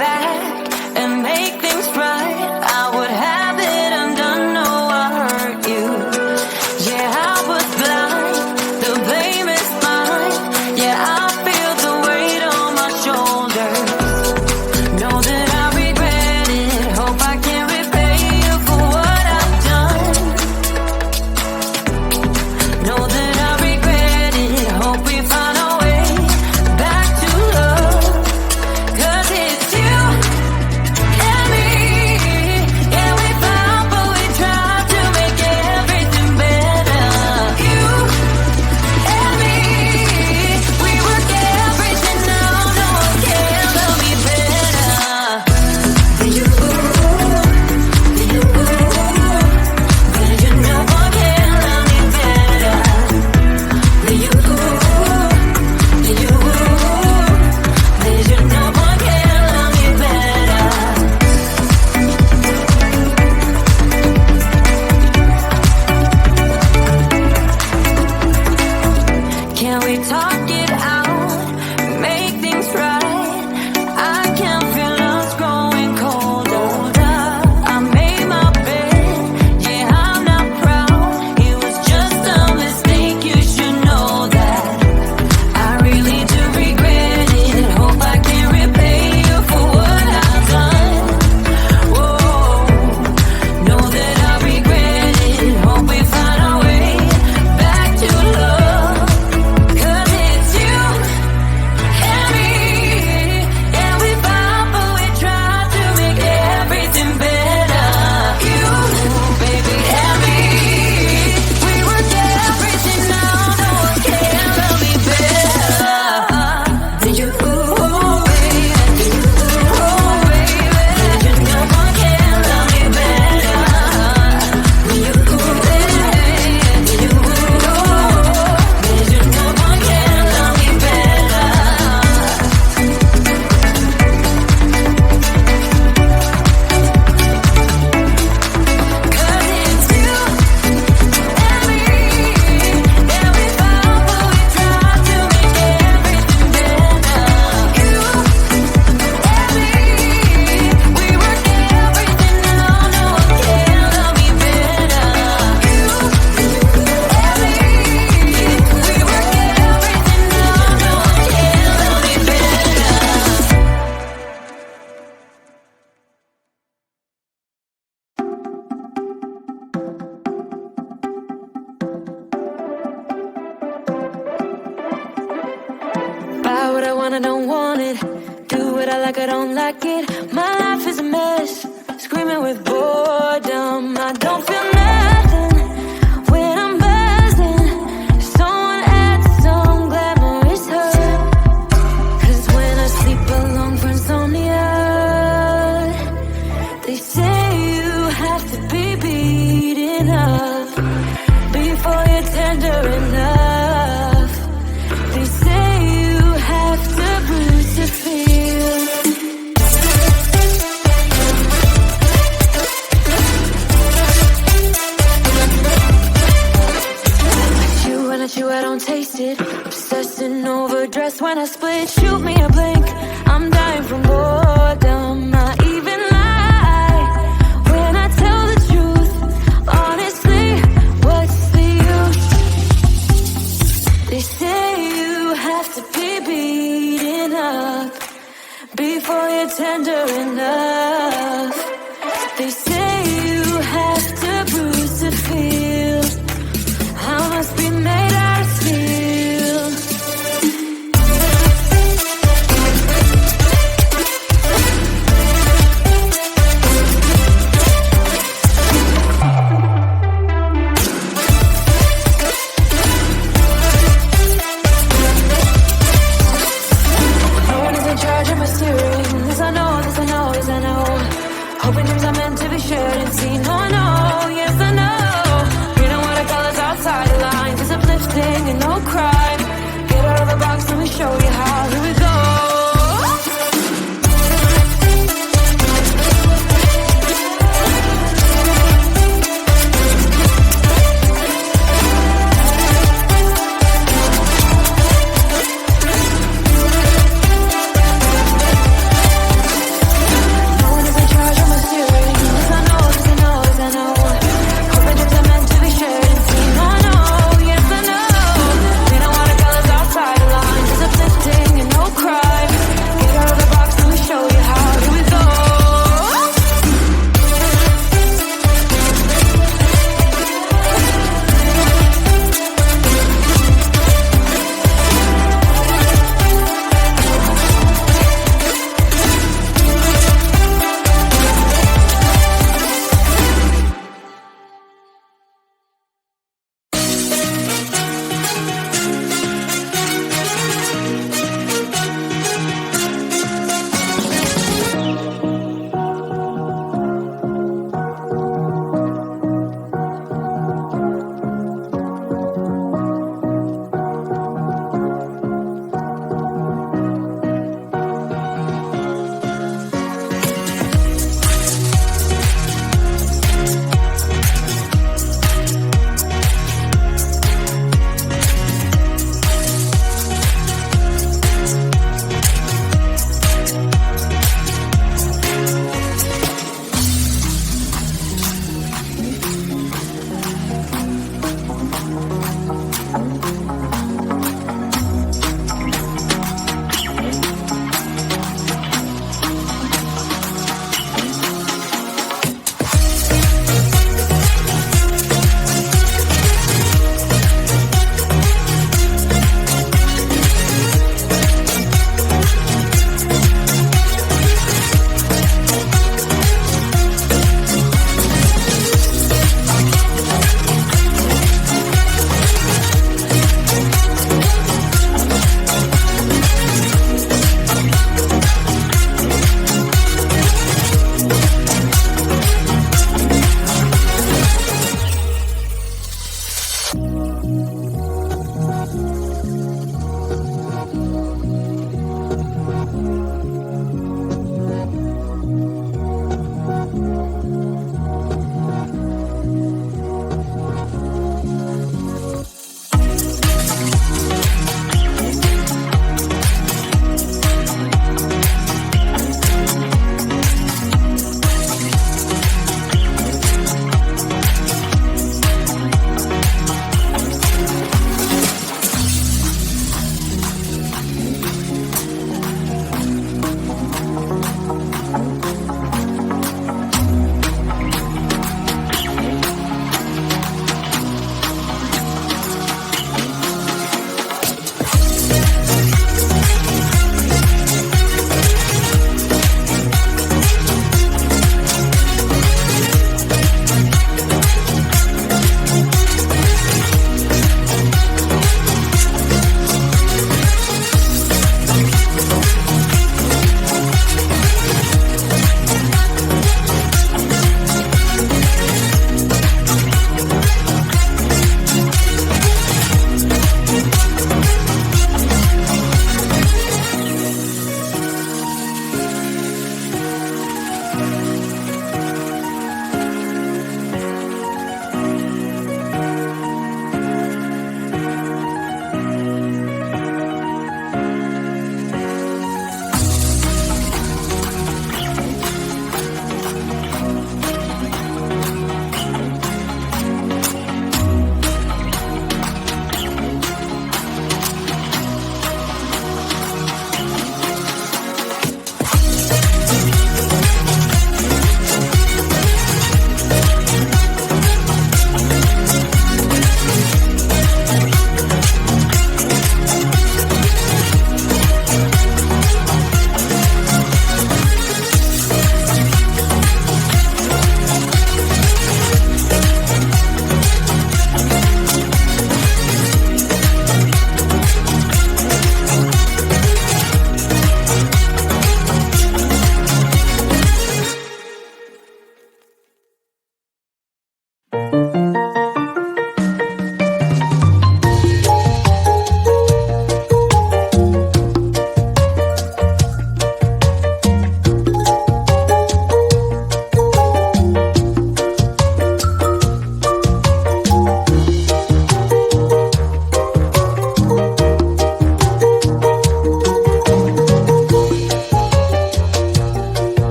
back and make things right, I would have it undone. No, I hurt you. Yeah, I was blind. The blame is mine. Yeah, I feel the weight on my shoulders. Know that I regret it. Hope I can repay you for what I've done. Know that I regret it. Hope we find a way back to love. 'Cause it's you and me. Yeah, we fought, but we tried to make everything better. You and me, we work everything out. No one can love me better than you. Than you. Than you. No one can love me better than you. Than you. Than you. No one can love me better. Can we talk it out? Make things right. I can feel us growing colder. I made my bed. Yeah, I'm not proud. It was just a mistake. You should know that. I really do regret it. Hope I can repay you for what I've done. Whoa, know that I regret it. Hope we find a way back to love. 'Cause it's you and me. Yeah, we fought, but we tried to make everything better. You, baby, and me. We work everything out. No one can love me better than you, baby. Than you, baby. No one can love me better than you, baby. Than you, no one can love me better. Cause it's you and me. Yeah, we fought, but we tried to make everything better. You and me, we work everything out. No one can love me better. You and me, we work everything out. No one can love me better. Buy what I want, I don't want it. Do what I like, I don't like it. My life is a mess, screaming with boredom. I don't feel nothing when I'm buzzing. Someone adds some glamorous her. 'Cause when I sleep alone for insomnia, they say you have to be beaten up before you're tender enough. They say you have to bruise to feel. When I chew, I don't taste it. Obsessing over dress when I split. Shoot me a blink, I'm dying from boredom. I even lie when I tell the truth. Honestly, what's the use? They say you have to be beaten up before you're tender enough. They say you have to bruise to feel. I must be made out of steel. No one is in charge of my steering. This I know, this I know, this I know. Hoping dreams are meant to be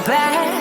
back.